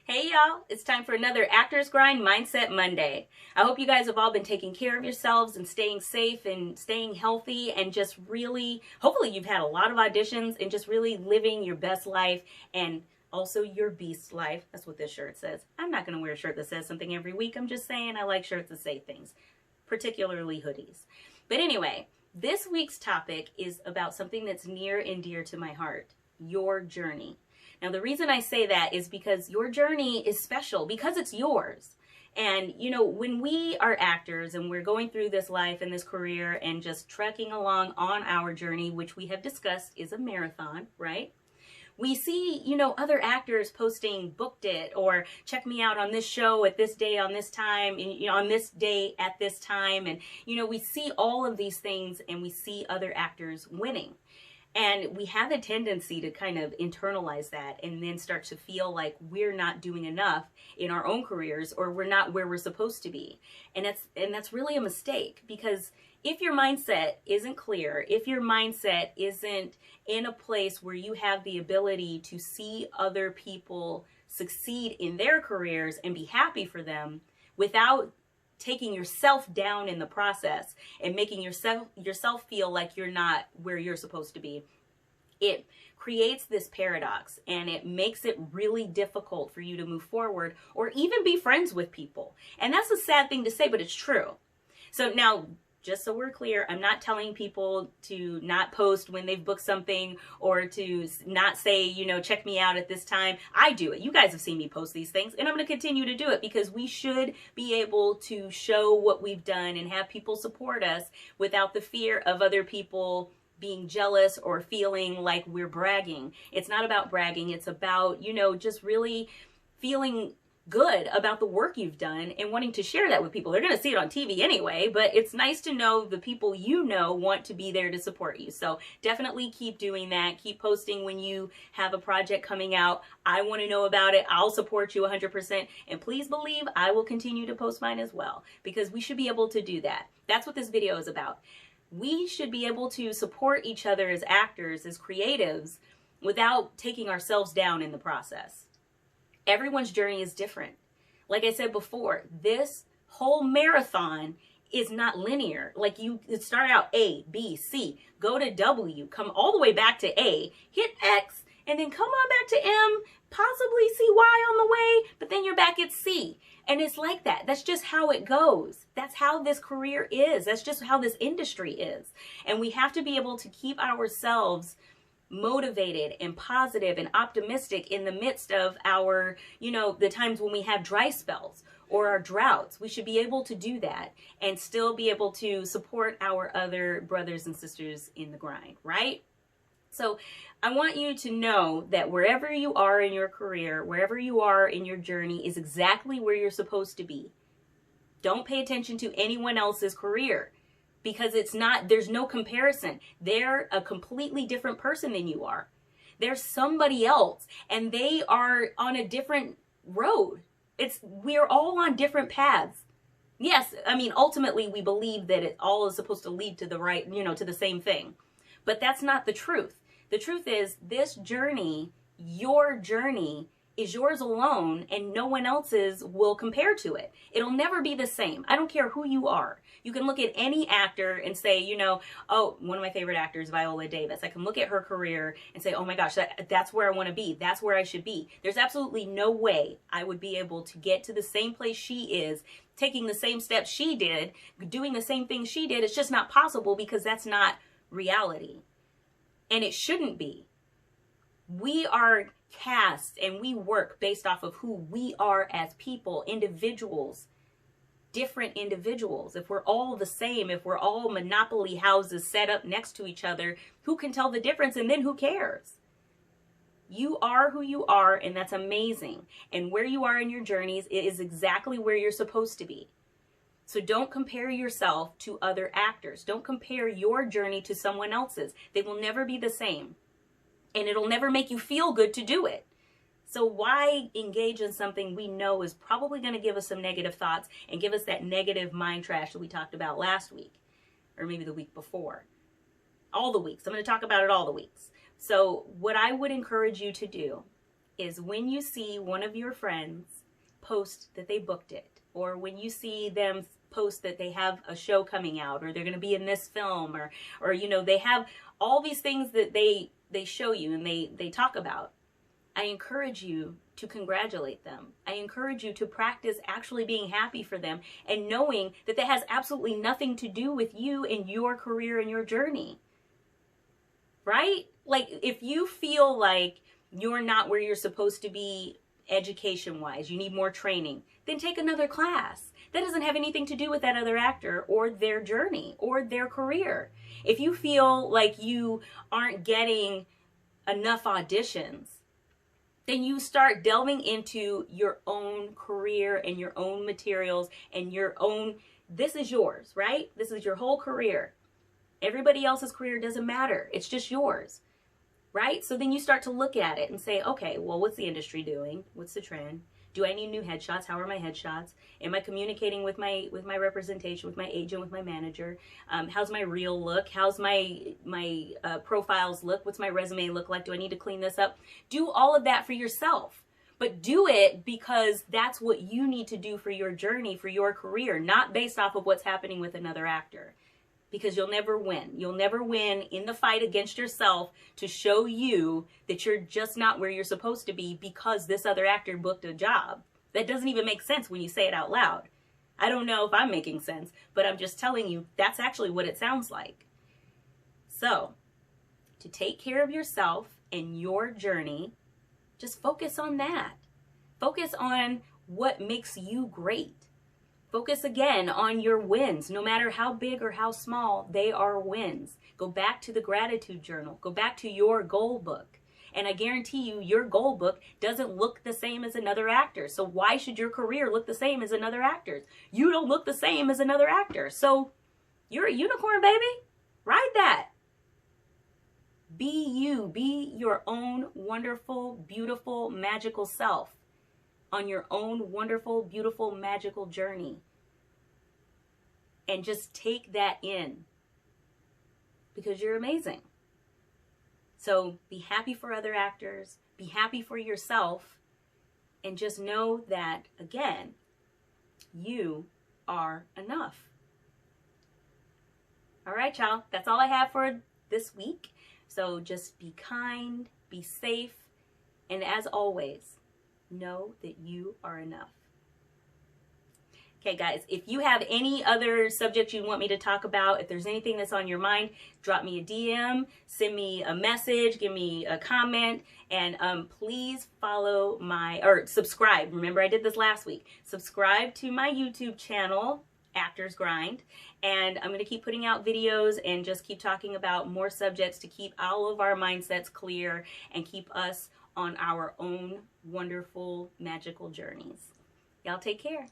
Hey y'all, it's time for another Actors Grind Mindset Monday. I hope you guys have all been taking care of yourselves and staying safe and staying healthy and just really, hopefully you've had a lot of auditions and just really living your best life and also your beast life. That's what this shirt says. I'm not going to wear a shirt that says something every week. I'm just saying I like shirts that say things, particularly hoodies. But anyway, this week's topic is about something that's near and dear to my heart, your journey. Now, the reason I say that is because your journey is special because it's yours. And, you know, when we are actors and we're going through this life and this career and just trekking along on our journey, which we have discussed is a marathon, right? We see, you know, other actors posting booked it or check me out on this show at this day on this time, and, you know, on this day at this time. And, you know, we see all of these things and we see other actors winning. And we have a tendency to kind of internalize that and then start to feel like we're not doing enough in our own careers or we're not where we're supposed to be. And that's really a mistake, because if your mindset isn't clear, if your mindset isn't in a place where you have the ability to see other people succeed in their careers and be happy for them without taking yourself down in the process and making yourself feel like you're not where you're supposed to be, it creates this paradox and it makes it really difficult for you to move forward or even be friends with people. And that's a sad thing to say, but it's true. So now, just so we're clear, I'm not telling people to not post when they've booked something or to not say, you know, check me out at this time. I do it. You guys have seen me post these things, and I'm going to continue to do it because we should be able to show what we've done and have people support us without the fear of other people being jealous or feeling like we're bragging. It's not about bragging. It's about, you know, just really feeling good about the work you've done and wanting to share that with people. They're going to see it on TV anyway, but it's nice to know the people you know want to be there to support you. So definitely keep doing that. Keep posting when you have a project coming out. I want to know about it. I'll support you 100%. And please believe I will continue to post mine as well, because we should be able to do that. That's what this video is about. We should be able to support each other as actors, as creatives, without taking ourselves down in the process. Everyone's journey is different. Like I said before, this whole marathon is not linear. Like you start out A, B, C, go to W, come all the way back to A, hit X, and then come on back to M, possibly see Y on the way, but then you're back at C. And it's like that. That's just how it goes. That's how this career is. That's just how this industry is. And we have to be able to keep ourselves motivated and positive and optimistic in the midst of our, you know, the times when we have dry spells or our droughts. We should be able to do that and still be able to support our other brothers and sisters in the grind, right? So I want you to know that wherever you are in your career, wherever you are in your journey is exactly where you're supposed to be. Don't pay attention to anyone else's career, because it's not, there's no comparison. They're a completely different person than you are. They're somebody else and they are on a different road. We're all on different paths. Yes, I mean, ultimately we believe that it all is supposed to lead to the right, you know, to the same thing. But that's not the truth. The truth is this journey, your journey, is yours alone and no one else's will compare to it. It'll never be the same. I don't care who you are. You can look at any actor and say, you know, oh, one of my favorite actors, Viola Davis. I can look at her career and say, oh my gosh, that's where I want to be. That's where I should be. There's absolutely no way I would be able to get to the same place she is, taking the same steps she did, doing the same things she did. It's just not possible because that's not reality. And it shouldn't be. We are cast and we work based off of who we are as people, individuals, different individuals. If we're all the same, if we're all monopoly houses set up next to each other, who can tell the difference? And then who cares? You are who you are, and that's amazing. And where you are in your journeys, it is exactly where you're supposed to be. So don't compare yourself to other actors. Don't compare your journey to someone else's. They will never be the same. And it'll never make you feel good to do it. So why engage in something we know is probably going to give us some negative thoughts and give us that negative mind trash that we talked about last week, or maybe the week before. All the weeks. I'm going to talk about it all the weeks. So what I would encourage you to do is when you see one of your friends post that they booked it, or when you see them post that they have a show coming out, or they're going to be in this film, or you know, they have all these things that they show you and they talk about. I encourage you to congratulate them. I encourage you to practice actually being happy for them and knowing that that has absolutely nothing to do with you and your career and your journey. Right? Like, if you feel like you're not where you're supposed to be education-wise, you need more training, then take another class. That doesn't have anything to do with that other actor or their journey or their career. If you feel like you aren't getting enough auditions, then you start delving into your own career and your own materials and your own, this is yours, right? This is your whole career. Everybody else's career doesn't matter. It's just yours, right? So then you start to look at it and say, okay, well, what's the industry doing? What's the trend? Do I need new headshots? How are my headshots? Am I communicating with my representation, with my agent, with my manager? How's my reel look? How's my profiles look? What's my resume look like? Do I need to clean this up? Do all of that for yourself. But do it because that's what you need to do for your journey, for your career, not based off of what's happening with another actor. Because you'll never win. You'll never win in the fight against yourself to show you that you're just not where you're supposed to be because this other actor booked a job. That doesn't even make sense when you say it out loud. I don't know if I'm making sense, but I'm just telling you that's actually what it sounds like. So, to take care of yourself and your journey, just focus on that. Focus on what makes you great. Focus again on your wins. No matter how big or how small, they are wins. Go back to the gratitude journal. Go back to your goal book. And I guarantee you, your goal book doesn't look the same as another actor. So why should your career look the same as another actor's? You don't look the same as another actor. So you're a unicorn, baby. Ride that. Be you. Be your own wonderful, beautiful, magical self on your own wonderful, beautiful, magical journey. And just take that in because you're amazing. So be happy for other actors, be happy for yourself, and just know that, again, you are enough. All right, y'all, that's all I have for this week. So just be kind, be safe, and as always, know that you are enough. Okay, guys, if you have any other subjects you want me to talk about, if there's anything that's on your mind, drop me a DM, send me a message, give me a comment, and please follow or subscribe. Remember, I did this last week. Subscribe to my YouTube channel, Actors Grind, and I'm going to keep putting out videos and just keep talking about more subjects to keep all of our mindsets clear and keep us on our own wonderful, magical journeys. Y'all take care.